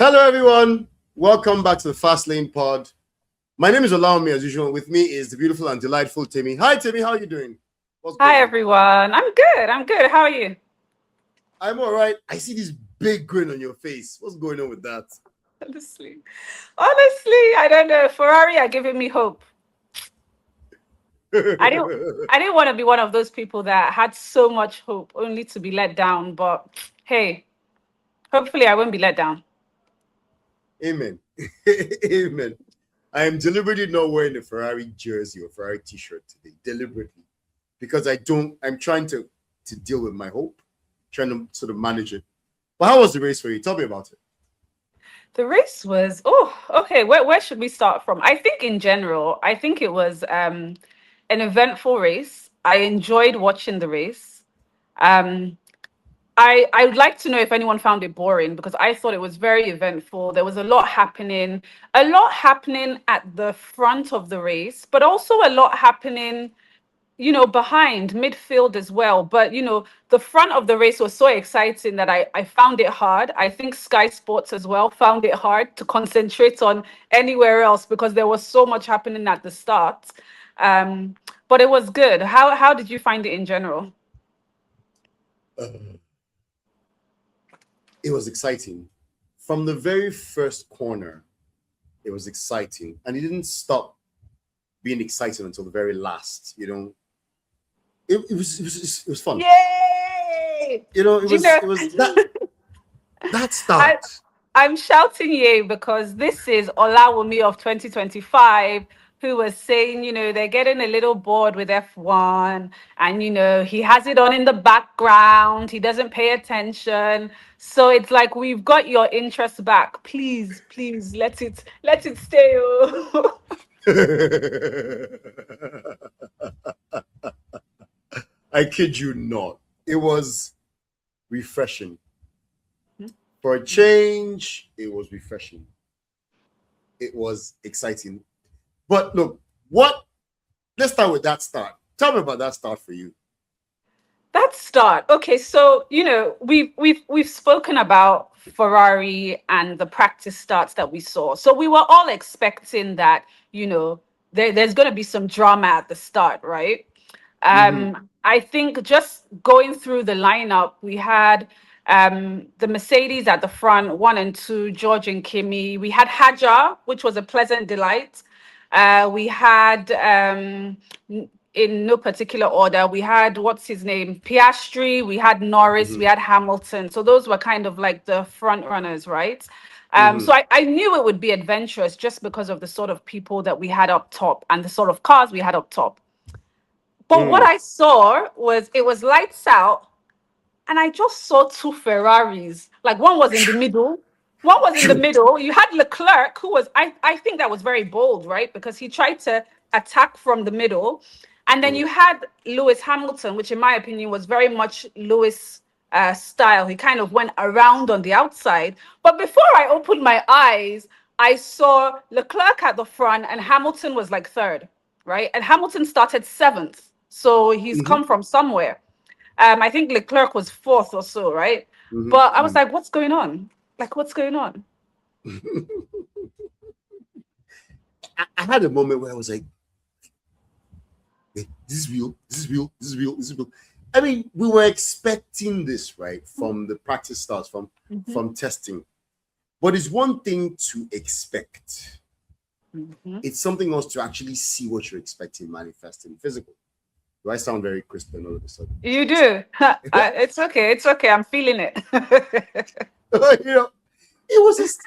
Hello, everyone. Welcome back to the Fast Lane Pod. My name is Olawunmi, as usual. With me is the beautiful and delightful Temi. Hi, Temi. How are you doing? Hi, everyone. I'm good. How are you? I'm all right. I see this big grin on your face. What's going on with that? Honestly, I don't know. Ferrari are giving me hope. I didn't, I didn't want to be one of those people that had so much hope only to be let down. But hey, hopefully I won't be let down. Amen. Amen. I am deliberately not wearing a Ferrari jersey or Ferrari t-shirt today, deliberately, because I'm trying to deal with my hope, trying to sort of manage it. But how was the race for you? Tell me about it. The race was, okay. Where should we start from? I think in general, I think it was an eventful race. I enjoyed watching the race. Um, I would like to know if anyone found it boring because I thought it was very eventful. There was a lot happening at the front of the race, but also a lot happening, behind midfield as well. But, the front of the race was so exciting that I found it hard. I think Sky Sports as well found it hard to concentrate on anywhere else because there was so much happening at the start. Um, but it was good. How did you find it in general? Uh, it was exciting. From the very first corner, it was exciting. And it didn't stop being exciting until the very last, it was fun. Yay! It Do you was that I, start. I'm shouting yay because this is Olawunmi of 2025 who was saying, they're getting a little bored with F1 and, he has it on in the background. He doesn't pay attention. So it's like, we've got your interest back. Please, let it stay. Oh. I kid you not. It was refreshing. For a change, it was refreshing. It was exciting. But look, let's start with that start. Tell me about that start for you. That start. Okay, so we've spoken about Ferrari and the practice starts that we saw. So we were all expecting that, there's going to be some drama at the start, right? Mm-hmm. I think just going through the lineup, we had the Mercedes at the front, one and two, George and Kimi. We had Hajar, which was a pleasant delight. We had in no particular order. We had what's his name, Piastri. We had Norris. Mm-hmm. We had Hamilton. So those were kind of like the front runners, right? Mm-hmm. So I knew it would be adventurous just because of the sort of people that we had up top and the sort of cars we had up top. But what Mm. I saw was it was lights out, and I just saw two Ferraris. Like one was in the middle. One was in the middle. You had Leclerc, who was I think that was very bold, right? Because he tried to attack from the middle. And then Mm. you had Lewis Hamilton, which in my opinion was very much Lewis style. He kind of went around on the outside. But before I opened my eyes, I saw Leclerc at the front and Hamilton was like third, right? And Hamilton started seventh. So he's Mm-hmm. come from somewhere. I think Leclerc was fourth or so, right? But I was Mm-hmm. like, what's going on? Like, what's going on? Mm-hmm. I had a moment where I was like, "Wait, this is real. This is real. This is real. This is real." I mean, we were expecting this, right, from the practice starts, Mhm, from testing. But it's one thing to expect. mhm. It's something else to actually see what you're expecting manifest in physical. Do I sound very crisp and all of a sudden? You do. It's okay. It's okay. I'm feeling it. It was just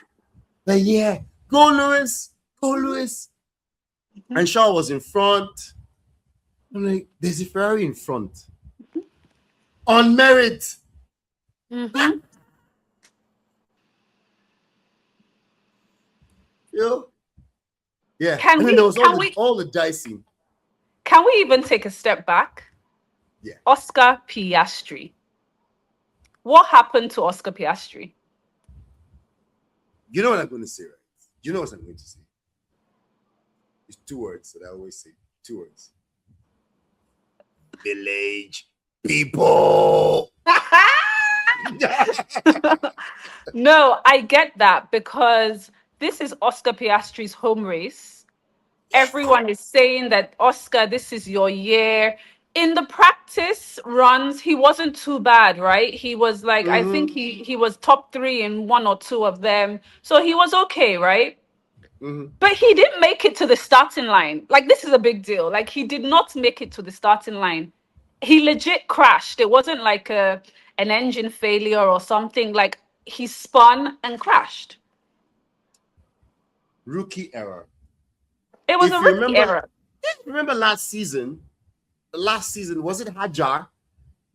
like, yeah, go Lewis, go Lewis. And Shaw was in front. I'm like, there's a Ferrari in front. On merit. Mhm. You know? Yeah. Can And then there we was can we all the dicing. can we even take a step back? Yeah. Oscar Piastri. What happened to Oscar Piastri? You know what I'm going to say, right? You know what I'm going to say. It's two words that I always say. Two words. Village people. No, I get that because this is Oscar Piastri's home race. Everyone is saying that Oscar, this is your year. In the practice runs, he wasn't too bad, right? He was like, I think Hmm. he was top three in one or two of them. So he was okay, right? Hmm. But he didn't make it to the starting line. Like, this is a big deal. Like, he did not make it to the starting line. He legit crashed. It wasn't like an engine failure or something. Like, he spun and crashed. Rookie error. It was If a you rookie remember, error. remember last season. Last season was it Hajar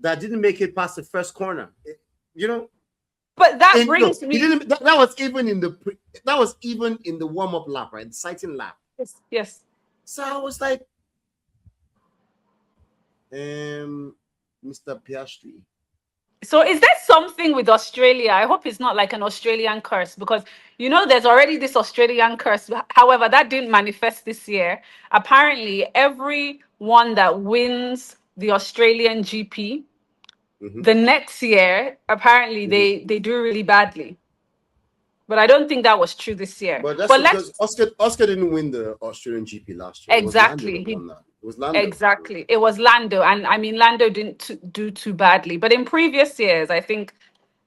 that didn't make it past the first corner? You know, But that and no, brings he me. didn't. That was even in the that was even in the warm up lap, right? The sighting lap. Yes, yes. So I was like, Mr. Piastri. So is there something with Australia? I hope it's not like an Australian curse because there's already this Australian curse. However, that didn't manifest this year. Apparently, everyone that wins the Australian GP, Mm-hmm. the next year, apparently Mm-hmm. they do really badly. But I don't think that was true this year. But that's But because let's Oscar didn't win the Australian GP last year. It was Lando exactly that he won that. It was Lando. exactly it was Lando, and I mean Lando didn't do too badly. But in previous years, I think.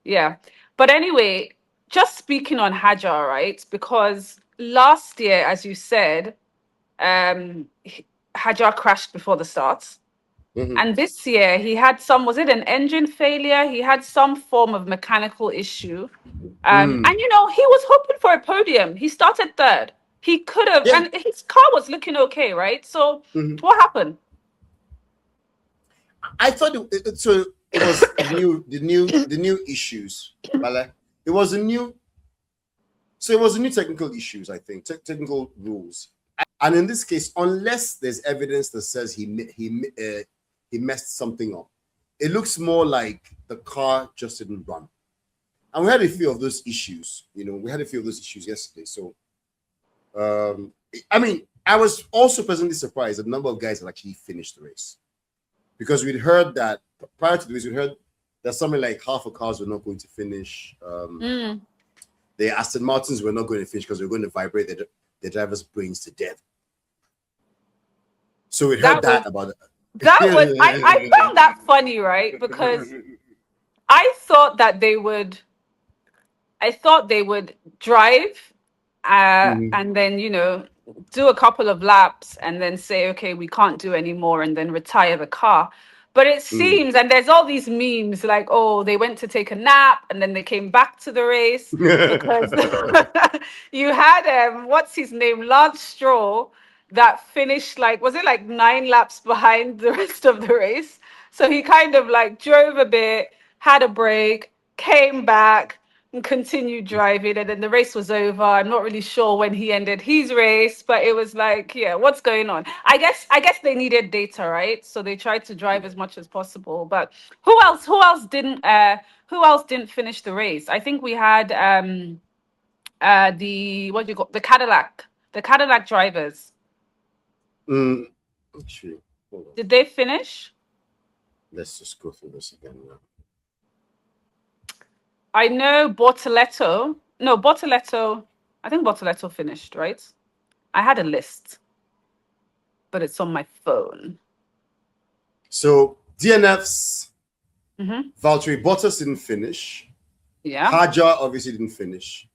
Yeah. But anyway, just speaking on Hajar, right? Because last year, as you said, Hajar crashed before the start. Mm-hmm. And this year, he had was it an engine failure? He had some form of mechanical issue. And, Mm. he was hoping for a podium. He started third. He could have, Yeah. and his car was looking okay, right? So Mm-hmm. what happened? I thought so. It was the new issues. Vale. It was a new. So it was a new technical issues. I think technical rules. And in this case, unless there's evidence that says he messed something up, it looks more like the car just didn't run. And we had a few of those issues. We had a few of those issues yesterday. So, I mean, I was also pleasantly surprised that the number of guys that actually finished the race, because we'd heard that prior to the race, we heard that something like half of cars were not going to finish. Mm. The Aston Martins were not going to finish because they were going to vibrate their drivers' brains to death. So we heard that about it. I found that funny, right? Because I thought that they would drive Mhm. and then, do a couple of laps and then say, okay, we can't do anymore and then retire the car. But it Mm. seems, and there's all these memes like, oh, they went to take a nap and then they came back to the race because you had, what's his name, Lance Stroll, that finished like, was it like 9 laps behind the rest of the race? So he kind of like drove a bit, had a break, came back and continued driving, and then the race was over. I'm not really sure when he ended his race, but it was like, yeah, what's going on? I guess they needed data, right? So they tried to drive as much as possible. But who else didn't finish the race? I think we had the what do you call the Cadillac drivers. Mm. Actually, hold on. Did they finish? Let's just go through this again now. I know Bortoleto. No, Bortoleto. I think Bortoleto finished, right? I had a list, but it's on my phone. So DNFs, Mm-hmm. Valtteri Bottas didn't finish. Yeah. Hajar obviously didn't finish.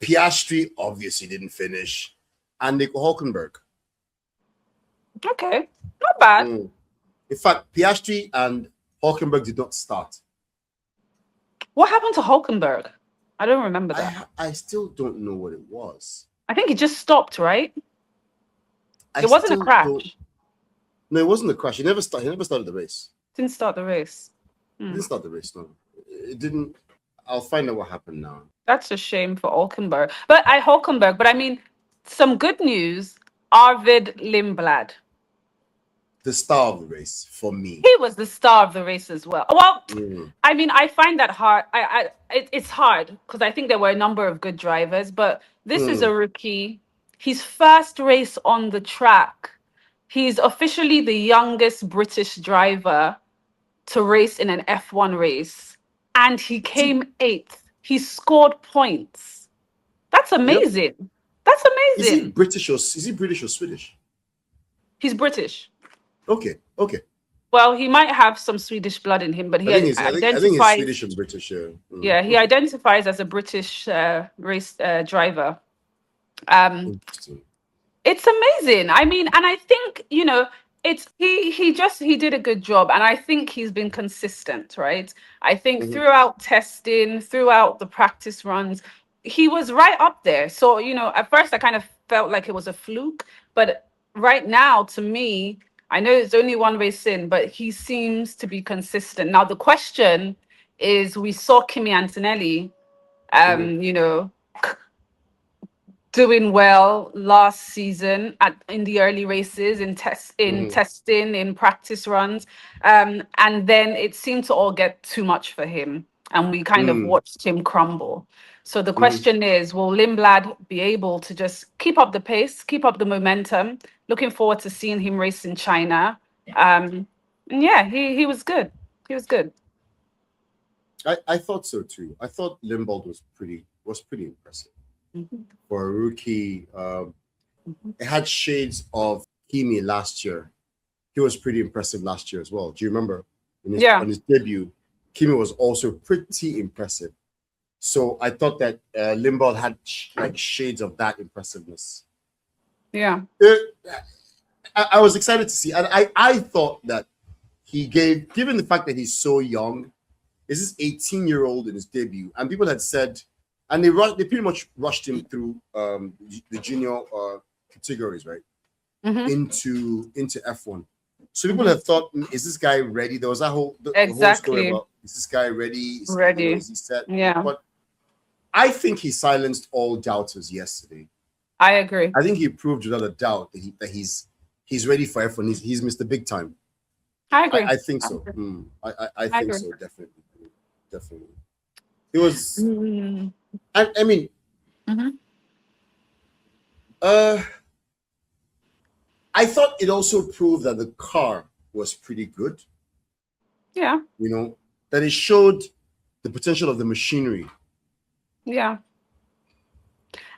Piastri obviously didn't finish. And Nico Hulkenberg. Okay. Not bad. Mm. In fact, Piastri and Hulkenberg did not start. What happened to Hulkenberg? I don't remember that. I still don't know what it was. I think he just stopped, right? I It wasn't a still crash. don't. No, it wasn't a crash. He never started the race. Didn't start the race. He didn't start the race. No, it didn't. I'll find out what happened now. That's a shame for Hulkenberg. But I mean, some good news. Arvid Lindblad. The star of the race for me. He was the star of the race as well. Well, Mm. I mean, I find that hard. It's hard because I think there were a number of good drivers, but this is a rookie. His first race on the track. He's officially the youngest British driver to race in an F1 race. and he came eighth. He scored points. That's Yep. amazing. That's Is he amazing. British or Swedish? He's British. Okay. Well, he might have some Swedish blood in him, but he I think he's identifies. Swedish and British. Yeah. Yeah, he Okay. identifies as a British race driver. Um, Interesting. it's amazing. I mean, and I think, it's he did a good job, and I think he's been consistent, right? I think Mhm. throughout testing, throughout the practice runs, he was right up there. So, at first I kind of felt like it was a fluke, but right now, to me, I know it's only one race in, but he seems to be consistent. Now the question is, we saw Kimi Antonelli, Mhm. um, you know, doing well last season in the early races, in Mhm. testing, in practice runs, and then it seemed to all get too much for him, and we kind of Mm. watched him crumble. So the Mhm. question is, will Lindblad be able to just keep up the pace, keep up the momentum? Looking forward to seeing him race in China. And yeah, he was good. He was good. I thought so too. I thought Limbold was pretty impressive Mhm. for a rookie. Mhm. It had shades of Kimi last year. He was pretty impressive last year as well. Do you remember Yeah, on his debut? Kimi was also pretty impressive. So I thought that Limbold had like shades of that impressiveness. yeah, Uh, I was excited to see, and I thought that given the fact that he's so young, this is 18-year-old in his debut, and people had said, and they pretty much rushed him through the junior categories, right, hmm, into F1. So people hmm, have thought, is this guy ready? There was that the whole story exactly. about, is this guy ready? Ready. Is he set? Yeah, But I think he silenced all doubters yesterday. I agree. I think he proved without a doubt that he's ready for F1. He's Mr. Big Time. I I, agree. I think I so. agree. I I think agree. so. Definitely. It was. Mm-hmm. I mean, uh, I thought it also proved that the car was pretty good. Yeah, That it showed the potential of the machinery. yeah.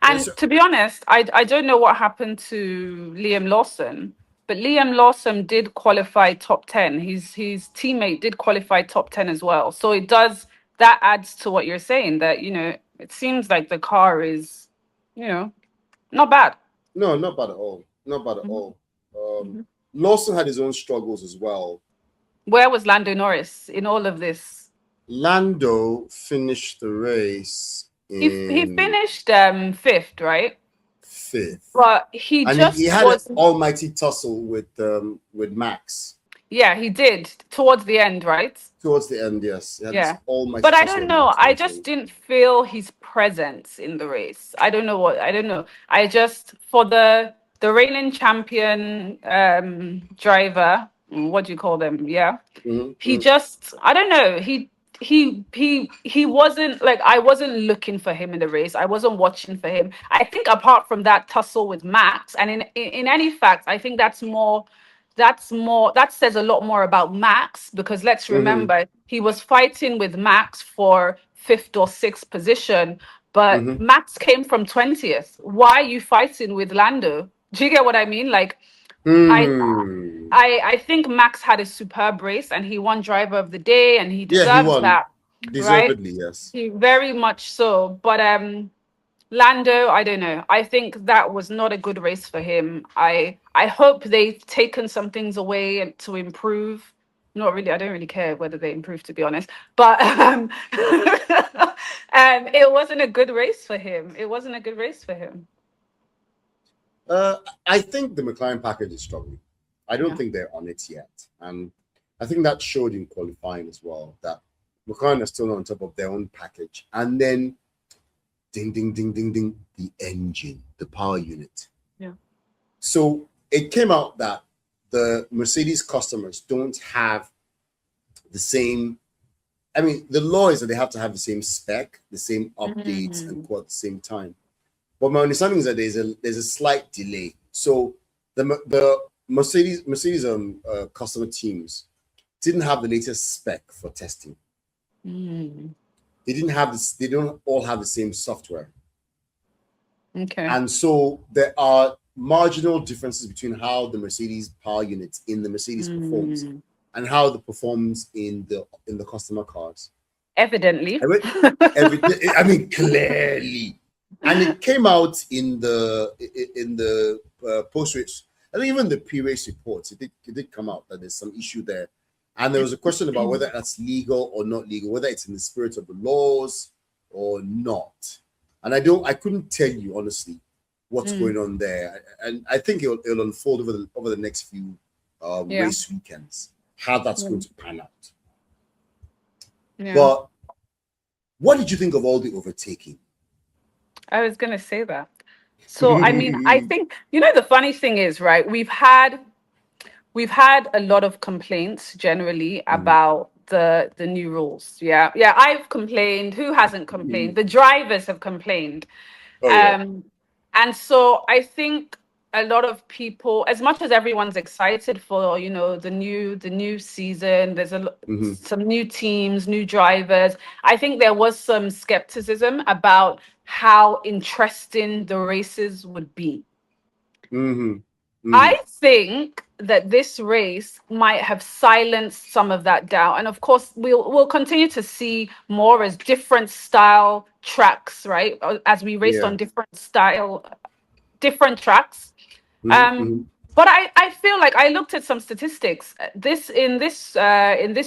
Yeah, And so, to be honest, I don't know what happened to Liam Lawson, but Liam Lawson did qualify top 10. His teammate did qualify top 10 as well. So that adds to what you're saying, that, it seems like the car is, you know, not bad. no, not bad at all. Not bad at Mhm, all. Um, mhm. Lawson had his own struggles as well. Where was Lando Norris in all of this? Lando finished the race He in finished fifth, right? fifth, But he and he just had an was, almighty tussle with Max yeah, he did towards the end, right? towards the end. Yes, he had this Yeah. almighty But I tussle don't with know. Max I towards the just end. didn't feel his presence in the race. I don't know. I just, for the reigning champion driver, what do you call them? Yeah. He Mm-hmm. just, I don't know. He wasn't, like, I wasn't looking for him in the race. I wasn't watching for him. I think apart from that tussle with Max, and in any fact, I think that says a lot more about Max, because let's Mm-hmm. remember he was fighting with Max for fifth or sixth position, but Mm-hmm. Max came from 20th. Why are you fighting with Lando? Do you get what I mean? Like, I Hmm. I think Max had a superb race, and he won driver of the day, and he Yeah, he deserves won that, right? deservedly. Yes. He very much so. But Lando, I don't know. I think that was not a good race for him. I hope they've taken some things away to improve. Not really. I don't really care whether they improve, to be honest. But it wasn't a good race for him. It wasn't a good race for him. Uh, I think the McLaren package is struggling. I don't Yeah. think they're on it yet, and I think that showed in qualifying as well. That McLaren are still not on top of their own package, and then ding, ding, ding, ding, ding, the engine, the power unit. Yeah. So it came out that the Mercedes customers don't have the same. I mean, the law is that they have to have the same spec, the same updates, and Mm. quote at the same time. But my understanding is that there's a slight delay. So the Mercedes customer teams didn't have the latest spec for testing. Mm. They didn't have this. They don't all have the same software, Okay. and so there are marginal differences between how the Mercedes power unit in the Mercedes performs and how it performs in the customer cars. Evidently. I mean, clearly, and it came out in the post race, and even the pre-race reports. It did come out that there's some issue there, and there was a question about whether that's legal or not legal, whether it's in the spirit of the laws or not. And I couldn't tell you honestly what's going on there, and I think it'll unfold over the next few race weekends how that's going to pan out. Yeah. But what did you think of all the overtaking? I was going to say that. So, I mean, I think, the funny thing is, right, we've had a lot of complaints generally about the new rules. Yeah. I've complained. Who hasn't complained? The drivers have complained. Oh yeah. And so I think a lot of people, as much as everyone's excited for, the new season, there's some new teams, new drivers. I think there was some skepticism about how interesting the races would be. I think that this race might have silenced some of that doubt. And of course, we'll continue to see more as different style tracks, right? As we race on different tracks. But I feel like I looked at some statistics. In this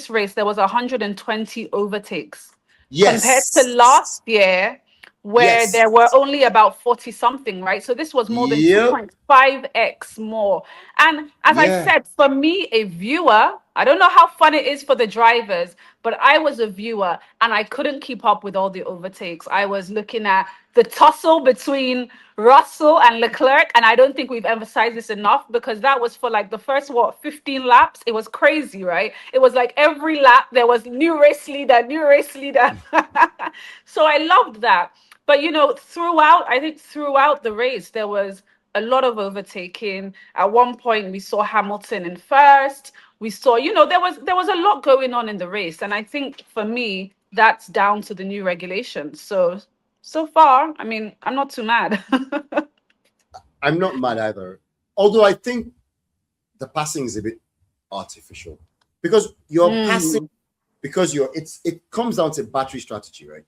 race, there was 120 overtakes compared to Yes. last year, where Yes. there were only about 40 something, right? So this was more than Yep. 2.5x more. And as I said, for me, a viewer, I don't know how fun it is for the drivers, but I was a viewer and I couldn't keep up with all the overtakes. I was looking at the tussle between Russell and Leclerc, and I don't think we've emphasized this enough because that was for like the first 15 laps. It was crazy, right? It was like every lap there was new race leader, new race leader. So I loved that. But throughout the race, there was a lot of overtaking. At one point, we saw Hamilton in first. We saw, there was a lot going on in the race, and I think for me, that's down to the new regulations. So far, I mean, I'm not too mad. I'm not mad either. Although I think the passing is a bit artificial because you're passing because it comes down to battery strategy, right?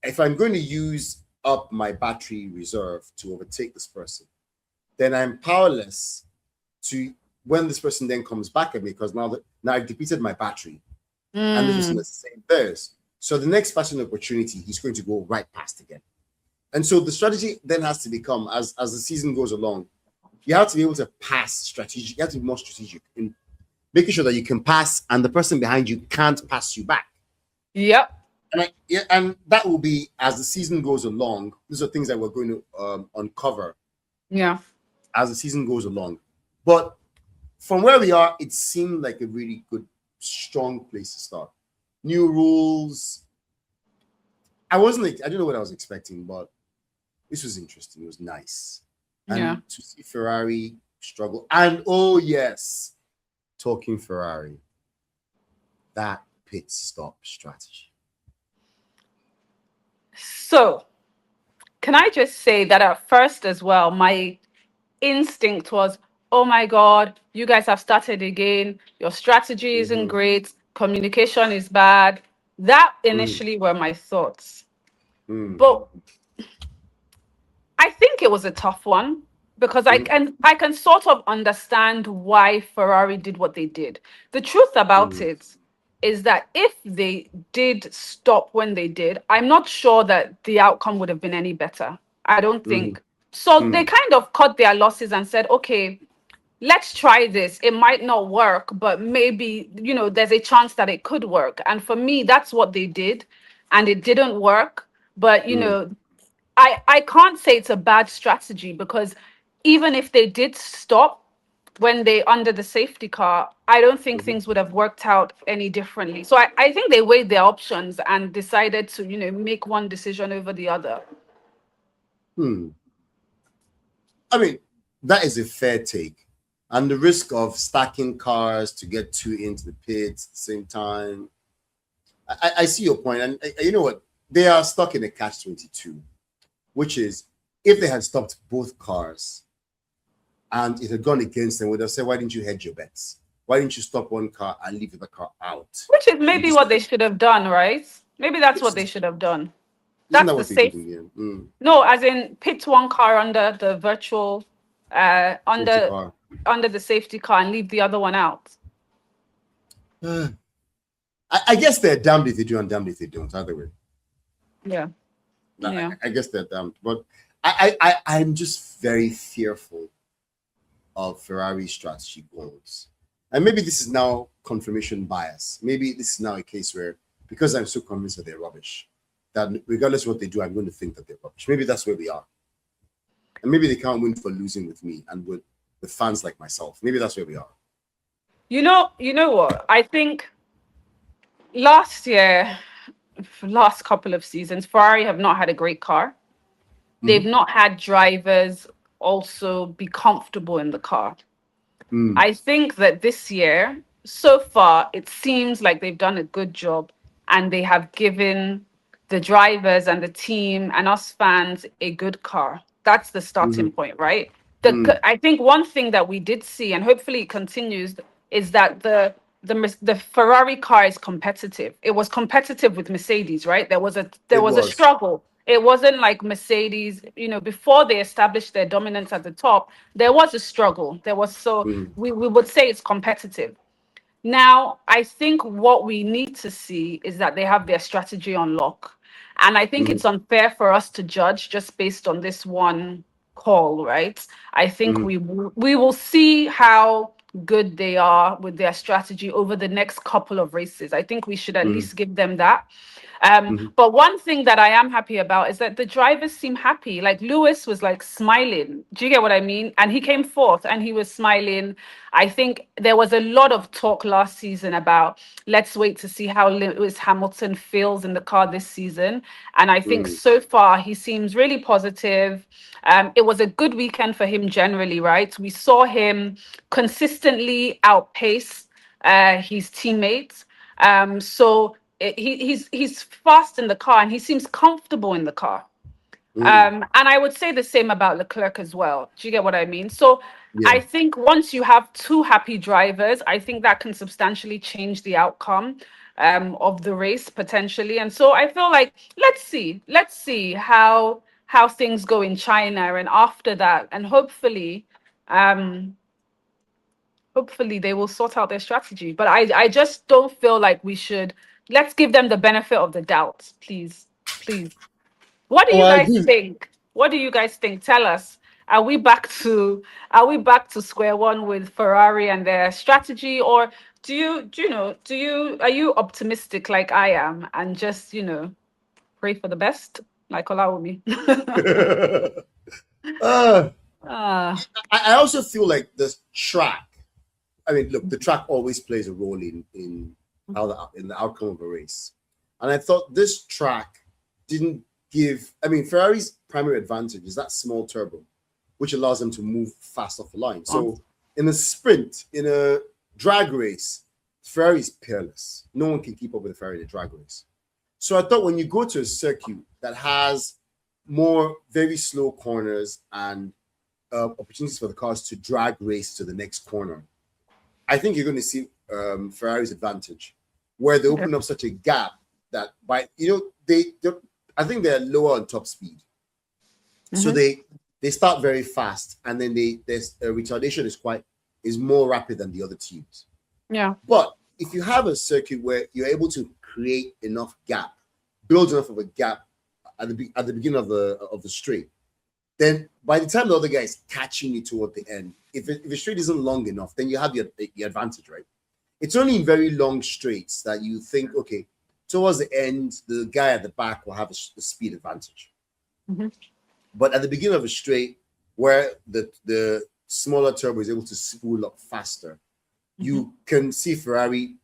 If I'm going to use up my battery reserve to overtake this person, then I'm powerless to when this person then comes back at me because now I've depleted my battery and this person is the same theirs. So the next passing opportunity, he's going to go right past again. And so the strategy then has to become, as the season goes along, you have to be able to pass strategic. You have to be more strategic in making sure that you can pass and the person behind you can't pass you back. Yep. And that will be, as the season goes along, these are things that we're going to uncover. Yeah. As the season goes along. But from where we are, it seemed like a really good, strong place to start. New rules. I don't know what I was expecting, but this was interesting. It was nice. And to see Ferrari struggle. And oh yes, talking Ferrari, that pit stop strategy. So, can I just say that at first as well, my instinct was, oh my God, you guys have started again. Your strategy isn't great. Communication is bad. That initially were my thoughts. But I think it was a tough one because I can sort of understand why Ferrari did what they did. The truth about it is that if they did stop when they did, I'm not sure that the outcome would have been any better. I don't think. So they kind of cut their losses and said, okay, let's try this. It might not work, but maybe, there's a chance that it could work. And for me, that's what they did. And it didn't work. But, I can't say it's a bad strategy because even if they did stop when they under the safety car, I don't think things would have worked out any differently. So I think they weighed their options and decided to, make one decision over the other. I mean, that is a fair take. And the risk of stacking cars to get two into the pits at the same time. I see your point, and you know what? They are stuck in a catch-22, which is if they had stopped both cars and it had gone against them, would have said, "Why didn't you hedge your bets? Why didn't you stop one car and leave the other car out?" Which is And maybe what they should have done, right? Maybe that's what they should have done. isn't That's that the what they did safe. in the end? No, as in pit one car under the virtual, Safety car. under the safety car and leave the other one out. I guess they're damned if they do and damned if they don't. Either way. Yeah. Yeah. I guess they're damned, but I'm just very fearful of Ferrari's strategy goals. And maybe this is now confirmation bias. Maybe this is now a case where, because I'm so convinced that they're rubbish, that regardless of what they do, I'm going to think that they're rubbish. Maybe that's where we are. And maybe they can't win for losing with me and with fans like myself. Maybe that's where we are. You know what? I think last year, last couple of seasons, Ferrari have not had a great car. They've not had drivers also be comfortable in the car. I think that this year, so far, it seems like they've done a good job and they have given the drivers and the team and us fans a good car. That's the starting point, right? I think one thing that we did see, and hopefully it continues, is that the Ferrari car is competitive. It was competitive with Mercedes, right? There was a struggle. It wasn't like Mercedes, before they established their dominance at the top, there was a struggle. We would say it's competitive. Now, I think what we need to see is that they have their strategy on lock. And I think it's unfair for us to judge just based on this one call, right? I think we will see how good they are with their strategy over the next couple of races. I think we should at least give them that. But one thing that I am happy about is that the drivers seem happy. Like Lewis was like smiling. Do you get what I mean? And he came fourth and he was smiling. I think there was a lot of talk last season about let's wait to see how Lewis Hamilton feels in the car this season. And I think so far he seems really positive. It was a good weekend for him generally, right? We saw him consistently outpace his teammates. He's fast in the car and he seems comfortable in the car. And I would say the same about Leclerc as well. Do you get what I mean? So I think once you have two happy drivers, I think that can substantially change the outcome of the race potentially. And so I feel like let's see how things go in China, and after that, and hopefully they will sort out their strategy. But I just don't feel like we should. Let's give them the benefit of the doubt, please. What do you guys think? What do you guys think? Tell us. Are we back to square one with Ferrari and their strategy, or are you optimistic like I am and just pray for the best like Olawunmi? I also feel like the track. I mean, look, the track always plays a role in the outcome of a race, and I thought this track didn't give. I mean, Ferrari's primary advantage is that small turbo, which allows them to move fast off the line. So in a sprint, in a drag race, Ferrari is peerless. No one can keep up with the Ferrari in a drag race. So I thought when you go to a circuit that has more very slow corners and opportunities for the cars to drag race to the next corner, I think you're going to see Ferrari's advantage, where they open up such a gap that I think they're lower on top speed, so they start very fast, and then their retardation is more rapid than the other teams. Yeah. But if you have a circuit where you're able to create enough gap, build enough of a gap at the beginning of the straight, then by the time the other guy is catching you toward the end, if a straight isn't long enough, then you have your advantage, right? It's only in very long straights that you think, okay, towards the end, the guy at the back will have a speed advantage. But at the beginning of a straight, where the smaller turbo is able to spool up faster, you can see Ferrari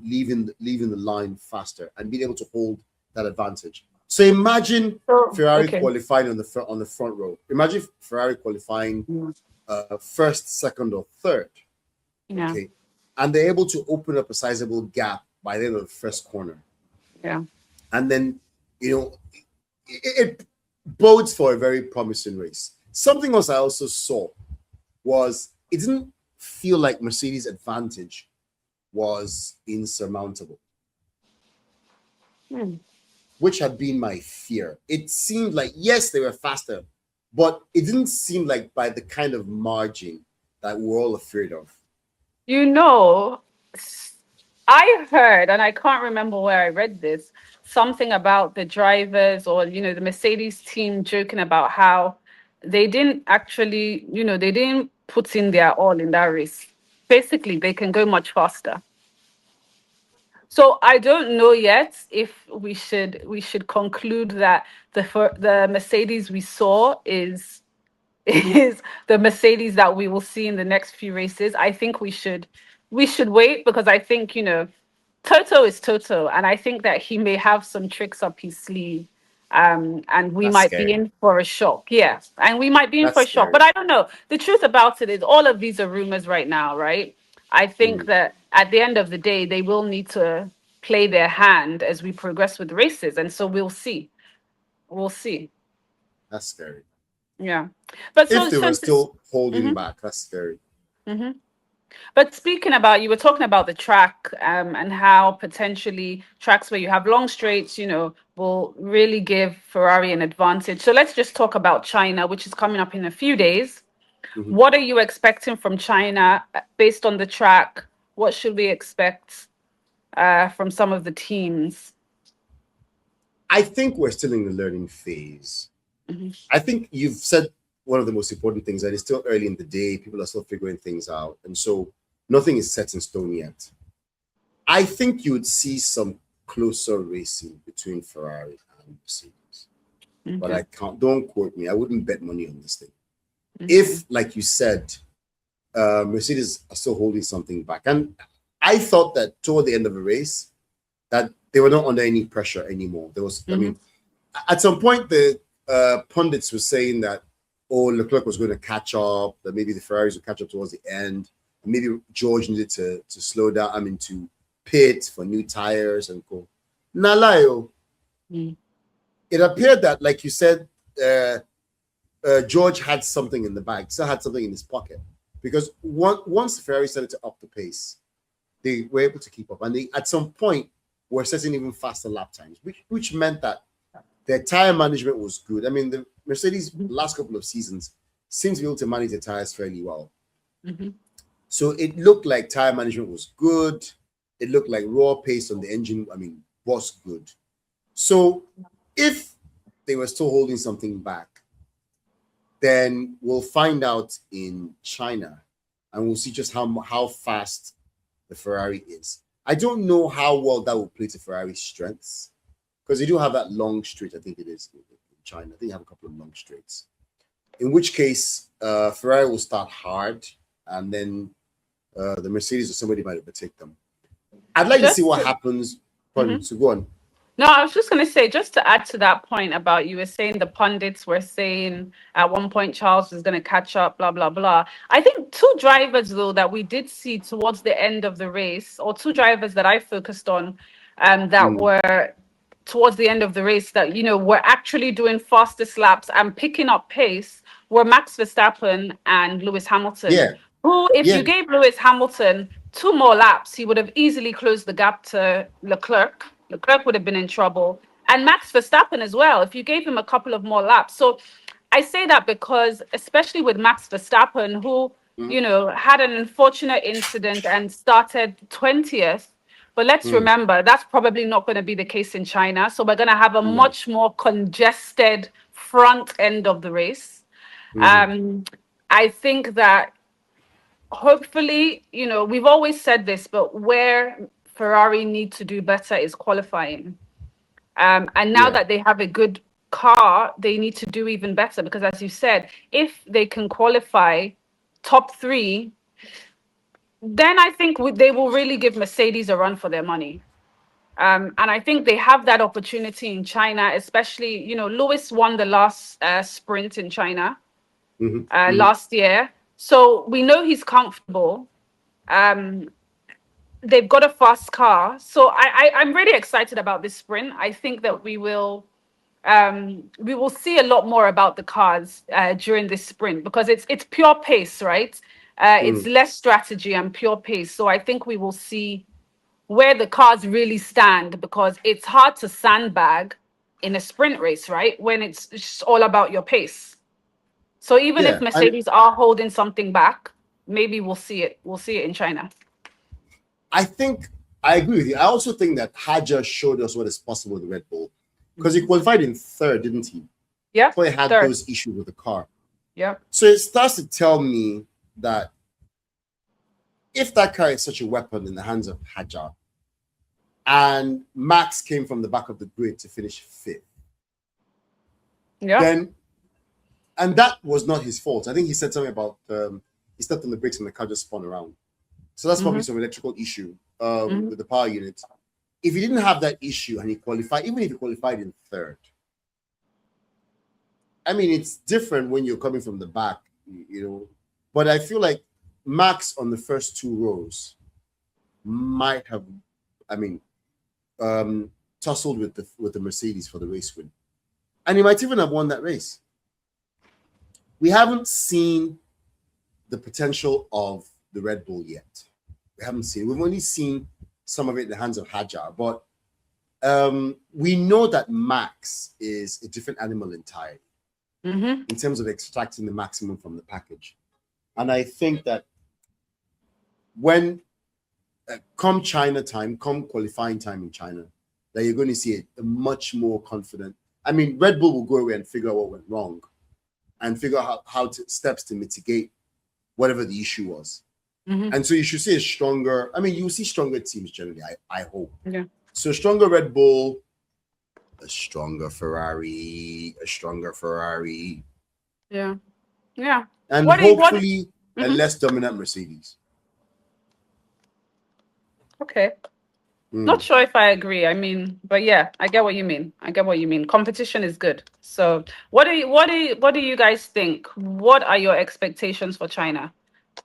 leaving the line faster and being able to hold that advantage. So imagine Ferrari qualifying on the front row. Imagine Ferrari qualifying first, second, or third. Yeah. Okay, and they're able to open up a sizable gap by the end of the first corner. Yeah. And then, it bodes for a very promising race. Something else I also saw was it didn't feel like Mercedes' advantage was insurmountable, Hmm. which had been my fear. It seemed like, yes, they were faster, but it didn't seem like by the kind of margin that we're all afraid of. You know, I heard, and I can't remember where I read this, something about the drivers or, the Mercedes team joking about how they didn't actually, they didn't put in their all in that race. Basically, they can go much faster. So I don't know yet if we should conclude that the Mercedes we saw is the Mercedes that we will see in the next few races. I think we should wait because I think, Toto is Toto, and I think that he may have some tricks up his sleeve. And we That's might be scary. in for a shock. Yeah. And we might be in for That's a shock. scary. But I don't know. The truth about it is all of these are rumors right now, right? I think Mhm. that at the end of the day, they will need to play their hand as we progress with races. And so we'll see. We'll see. That's scary. Yeah. But If so they were so still holding mhm, back, that's scary. mhm. But speaking about, you were talking about the track, and how potentially tracks where you have long straights, will really give Ferrari an advantage. So let's just talk about China, which is coming up in a few days. Mhm. What are you expecting from China based on the track? What should we expect from some of the teams? I think we're still in the learning phase. Mhm. I think you've said one of the most important things that it's still early in the day. People are still figuring things out. And so nothing is set in stone yet. I think you would see some closer racing between Ferrari and Mercedes. But Okay. I can't, don't quote me. I wouldn't bet money on this thing. Okay. If, like you said, Mercedes are still holding something back. And I thought that toward the end of the race, that they were not under any pressure anymore. There was, I Hmm. mean, at some point, the pundits were saying that, oh, Leclerc was going to catch up, that maybe the Ferraris would catch up towards the end. Maybe George needed to slow down, to pit for new tires and go. Nalayo, Mm. it appeared that, like you said, uh, George had something in the bag, still had something in his pocket. Because once the Ferrari started to up the pace, they were able to keep up. And they, at some point, were setting even faster lap times, which meant that their tire management was good. I mean, the Mercedes last couple of seasons seems to be able to manage the tires fairly well. Hmm. So it looked like tire management was good. It looked like raw pace on the engine, was good. So if they were still holding something back, then we'll find out in China and we'll see just how fast the Ferrari is. I don't know how well that will play to Ferrari's strengths because they do have that long straight, I think it is in China. I think they have a couple of long straights. In which case, Ferrari will start hard and then the Mercedes or somebody might overtake them. I'd like to see Just what to, happens. Pardon, mhm. so go on. No, I was just going to say, just to add to that point about you were saying the pundits were saying at one point Charles was going to catch up, blah, blah, blah. I think two drivers, though, that we did see towards the end of the race, or two drivers that I focused on, that Mm, were towards the end of the race that, were actually doing fastest laps and picking up pace were Max Verstappen and Lewis Hamilton, yeah, who, if yeah. you gave Lewis Hamilton two more laps, he would have easily closed the gap to Leclerc. Leclerc would have been in trouble. And Max Verstappen as well, if you gave him a couple of more laps. So I say that because, especially with Max Verstappen, who, Mm, had an unfortunate incident and started 20th. But let's mm, remember, that's probably not going to be the case in China. So we're going to have a no. much more congested front end of the race. Mhm. Um, I think that hopefully, we've always said this, but where Ferrari need to do better is qualifying. And now Yeah, that they have a good car, they need to do even better because, as you said, if they can qualify top three, then I think they will really give Mercedes a run for their money. And I think they have that opportunity in China, especially, Lewis won the last sprint in China hmm hmm last year. So we know he's comfortable. Um, they've got a fast car. So I'm really excited about this sprint. I think that we will see a lot more about the cars during this sprint because it's pure pace, right? It's Mm. less strategy and pure pace. So I think we will see where the cars really stand because it's hard to sandbag in a sprint race, right? When it's just all about your pace. So even if Yeah, and Mercedes are holding something back, maybe we'll see it. We'll see it in China. I think I agree with you. I also think that Haja showed us what is possible with Red Bull because he qualified in third, didn't he? Yeah, Before he had third. those issues with the car. Yeah. So it starts to tell me that if that car is such a weapon in the hands of Haja, and Max came from the back of the grid to finish fifth, Yeah. then, and that was not his fault. I think he said something about he stepped on the brakes and the car just spun around. So that's probably some electrical issue with the power unit. If he didn't have that issue and he qualified, even if he qualified in third, I mean, it's different when you're coming from the back, you know. But I feel like Max on the first two rows might have, I mean, tussled with the Mercedes for the race win, and he might even have won that race. We haven't seen the potential of the Red Bull yet. We haven't seen it. We've only seen some of it in the hands of Hajar, but we know that Max is a different animal entirely in terms of extracting the maximum from the package. And I think that when come China time, come qualifying time in China, that you're going to see a much more confident. I mean, Red Bull will go away and figure out what went wrong and figure out steps to mitigate whatever the issue was. And so you should see a stronger, I mean, you will see stronger teams generally, I hope. Yeah. So stronger Red Bull, a stronger Ferrari, Yeah. Yeah. and What do you what hopefully a less dominant Mercedes. Okay. Not sure if I agree. I mean, but yeah, I get what you mean. I get what you mean. Competition is good. So what do you guys think? What are your expectations for China?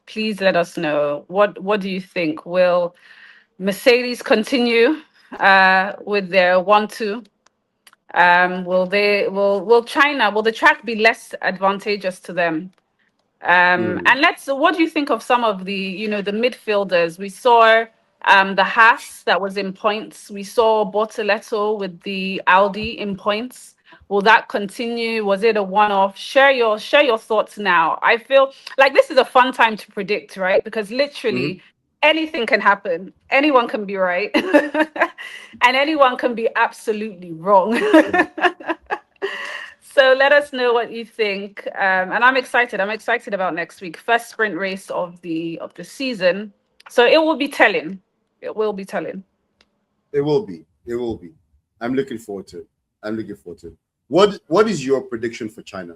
Please let us know. What do you think? Will Mercedes continue with their 1-2? Will China, will the track be less advantageous to them? And what do you think of some of the midfielders? We saw the Haas that was in points. We saw Bortoleto with the Audi in points. Will that continue? Was it a one-off? Share your thoughts now. I feel like this is a fun time to predict, right? Because literally anything can happen. Anyone can be right. And anyone can be absolutely wrong. So let us know what you think, and I'm excited. I'm excited about next week, first sprint race of the season. So it will be telling. It will be telling. It will be. It will be. I'm looking forward to it. I'm looking forward to it. What is your prediction for China?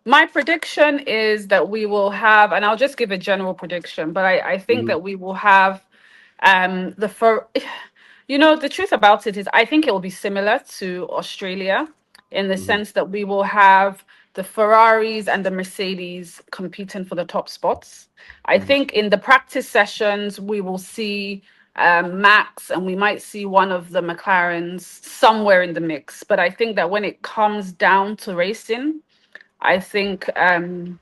My prediction is that we will have, and I'll just give a general prediction, but I think that we will have the for the truth about it is I think it will be similar to Australia in the sense that we will have the Ferraris and the Mercedes competing for the top spots. I think in the practice sessions we will see Max and we might see one of the McLarens somewhere in the mix. But I think that when it comes down to racing, I think we're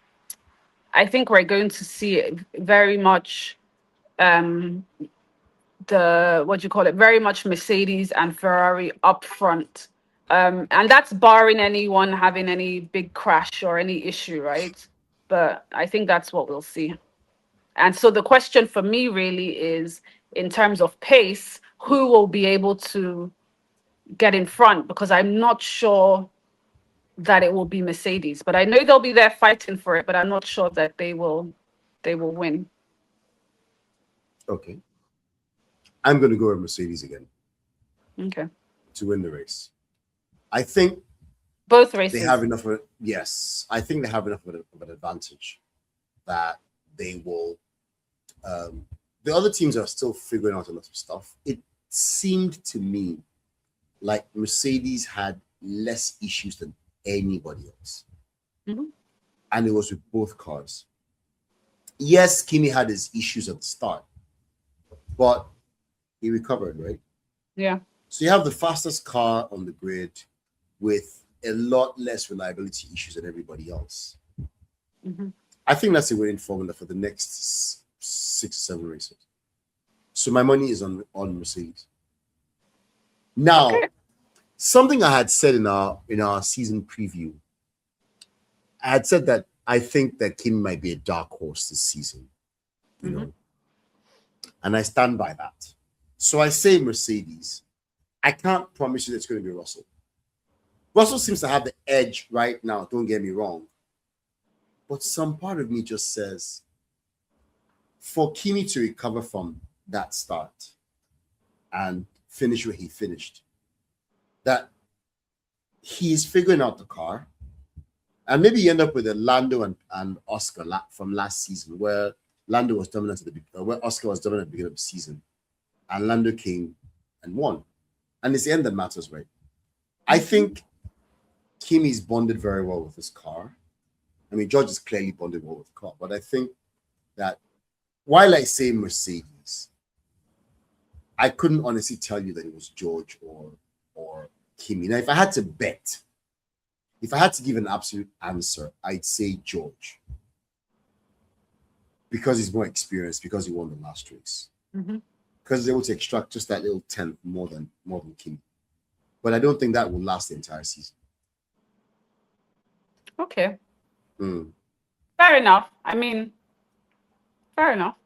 going to see it very much the what do you call it? Very much Mercedes and Ferrari up front. And that's barring anyone having any big crash or any issue, right? But I think that's what we'll see. And so the question for me really is in terms of pace, who will be able to get in front? Because I'm not sure that it will be Mercedes, but I know they'll be there fighting for it, but I'm not sure that they will win. Okay. I'm going to go with Mercedes again Okay. to win the race. I think Both they races. have enough of it. Yes, I think they have enough of an advantage that they will. The other teams are still figuring out a lot of stuff. It seemed to me like Mercedes had less issues than anybody else. And it was with both cars. Yes, Kimi had his issues at the start, but he recovered, right? Yeah. So you have the fastest car on the grid with a lot less reliability issues than everybody else. Mm-hmm. I think that's a winning formula for the next 6 or 7 races. So my money is on Mercedes. Now, Okay. something I had said in our season preview, I had said that I think that Kimi might be a dark horse this season, you know, and I stand by that. So I say Mercedes. I can't promise you that it's going to be Russell. Russell seems to have the edge right now, don't get me wrong. But some part of me just says, for Kimi to recover from that start and finish where he finished, that he's figuring out the car. And maybe you end up with a Lando and Oscar from last season, where Lando was dominant where Oscar was dominant at the beginning of the season, and Lando came and won. And it's the end that matters, right? I think Kimi's bonded very well with his car. I mean, George is clearly bonded well with the car, but I think that while I say Mercedes, I couldn't honestly tell you that it was George or Kimi. Now, if I had to bet, if I had to give an absolute answer, I'd say George. Because he's more experienced, because he won the last race. Mm-hmm. Because he's able to extract just that little tenth more than Kimi. But I don't think that will last the entire season. Okay. Fair enough. I mean, fair enough.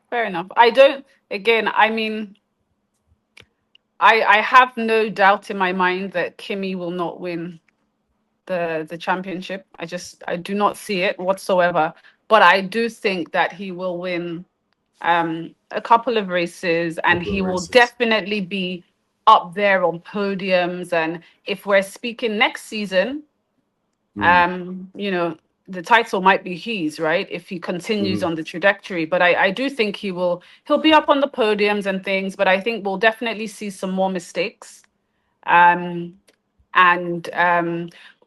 Fair enough. I don't, again, I mean, I have no doubt in my mind that Kimi will not win the championship. I do not see it whatsoever. But I do think that he will win a couple of races, and he will definitely be up there on podiums. And if we're speaking next season, you know, the title might be his, right? If he continues on the trajectory. But I do think he'll be up on the podiums and things, but I think we'll definitely see some more mistakes.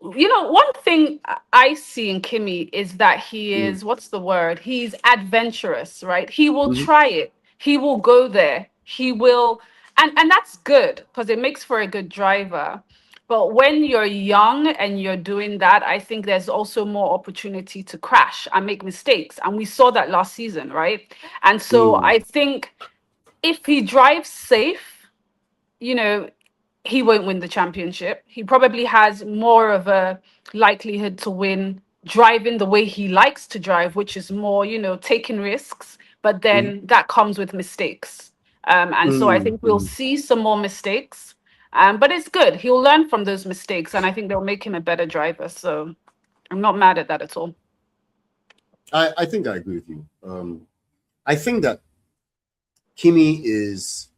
You know, one thing I see in Kimi is that he is, what's the word? He's adventurous, right? He will try it. He will go there. He will, and that's good because it makes for a good driver. But when you're young and you're doing that, I think there's also more opportunity to crash and make mistakes. And we saw that last season, right? And so I think if he drives safe, you know, he won't win the championship. He probably has more of a likelihood to win driving the way he likes to drive, which is more, you know, taking risks. But then that comes with mistakes. And so I think we'll see some more mistakes. But it's good. He'll learn from those mistakes. And I think they'll make him a better driver. So I'm not mad at that at all. I think I agree with you. I think that Kimi he's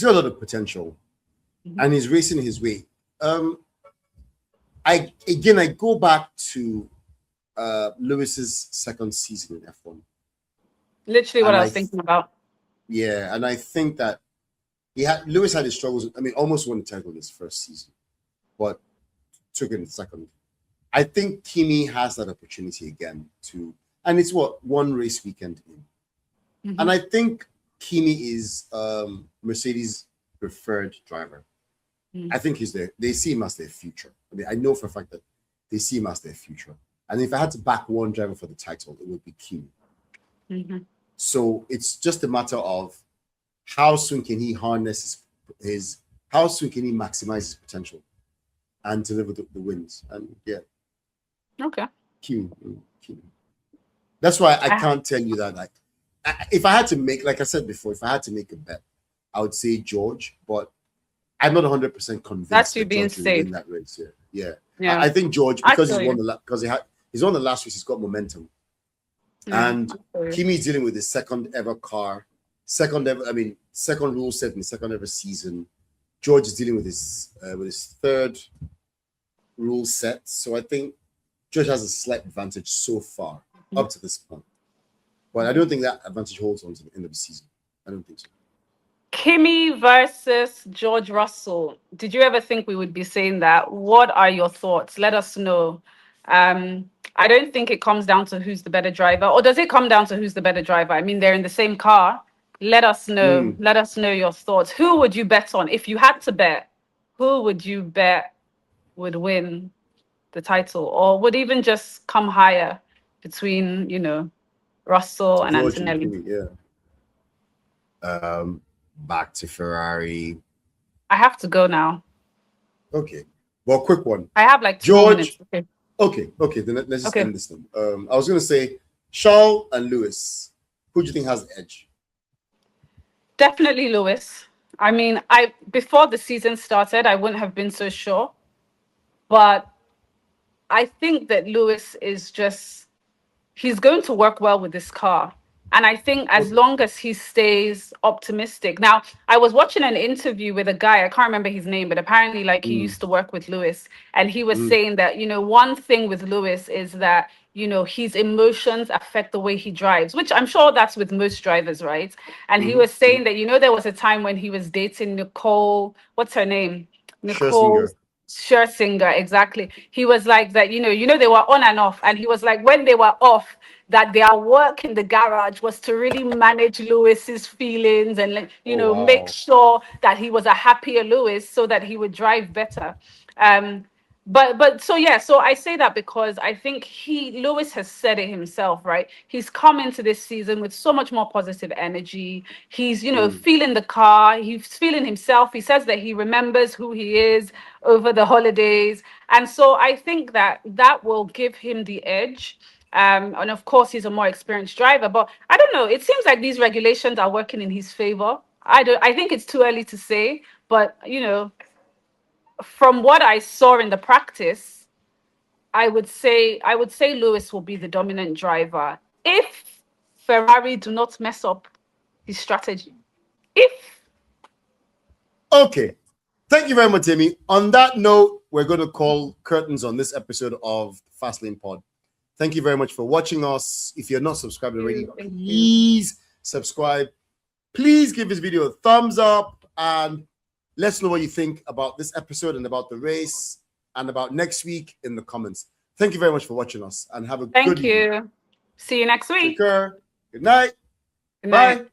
got a lot of potential. And he's racing his way. I go back to Lewis's second season in F1. Literally what I was thinking about. Yeah, and I think that Lewis had his struggles. I mean, almost won the title in his first season, but took it in the second. I think Kimi has that opportunity again and it's one race weekend in. And I think Kimi is Mercedes' preferred driver. I think they see him as their future. I mean, I know for a fact that they see him as their future. And if I had to back one driver for the title, it would be Kimi. So it's just a matter of how soon can he harness how soon can he maximize his potential and deliver the wins. And yeah. Okay. Kimi. That's why I can't tell you that. If I had to make, like I said before, if I had to make a bet, I would say George, but I'm not 100% convinced that's you that being George will safe win that race. Yeah. I think George, because he's won the last race, he's got momentum. And Kimi is dealing with his second ever car, second rule set in the second ever season. George is dealing with his third rule set. So I think George has a slight advantage so far up to this point. But I don't think that advantage holds on to the end of the season. I don't think so. Kimi versus George Russell. Did you ever think we would be saying that? What are your thoughts? Let us know. I don't think it comes down to who's the better driver, or does it come down to who's the better driver? I mean, they're in the same car. Let us know. Let us know your thoughts. Who would you bet on? If you had to bet, who would you bet would win the title or would even just come higher between, Russell and George and Antonelli? Kimi, yeah. Back to Ferrari. I have to go now. Okay. Well, quick one. I have like 2 George. minutes. Okay. Then let's just end this thing. I was gonna say Charles and Lewis. Who do you think has the edge? Definitely Lewis. I mean, before the season started, I wouldn't have been so sure. But I think that Lewis is he's going to work well with this car. And I think as long as he stays optimistic. Now, I was watching an interview with a guy, I can't remember his name, but apparently like he used to work with Lewis. And he was saying that, one thing with Lewis is that, his emotions affect the way he drives, which I'm sure that's with most drivers, right? And he was saying that, there was a time when he was dating Nicole, what's her name? Nicole Scherzinger, exactly. He was like that, they were on and off. And he was like, when they were off, that their work in the garage was to really manage Lewis's feelings and, make sure that he was a happier Lewis so that he would drive better. But so yeah, so I say that because I think Lewis has said it himself, right? He's come into this season with so much more positive energy. He's, feeling the car, he's feeling himself. He says that he remembers who he is over the holidays. And so I think that will give him the edge. And of course, he's a more experienced driver. But I don't know. It seems like these regulations are working in his favor. I think it's too early to say, but from what I saw in the practice, I would say Lewis will be the dominant driver if Ferrari do not mess up his strategy. Okay. Thank you very much, Temi. On that note, we're going to call curtains on this episode of Fastlane Pod. Thank you very much for watching us. If you're not subscribed already, please subscribe. Please give this video a thumbs up and let's know what you think about this episode and about the race and about next week in the comments. Thank you very much for watching us and have a good evening. Thank you. See you next week. Take care. Good night. Good night. Bye.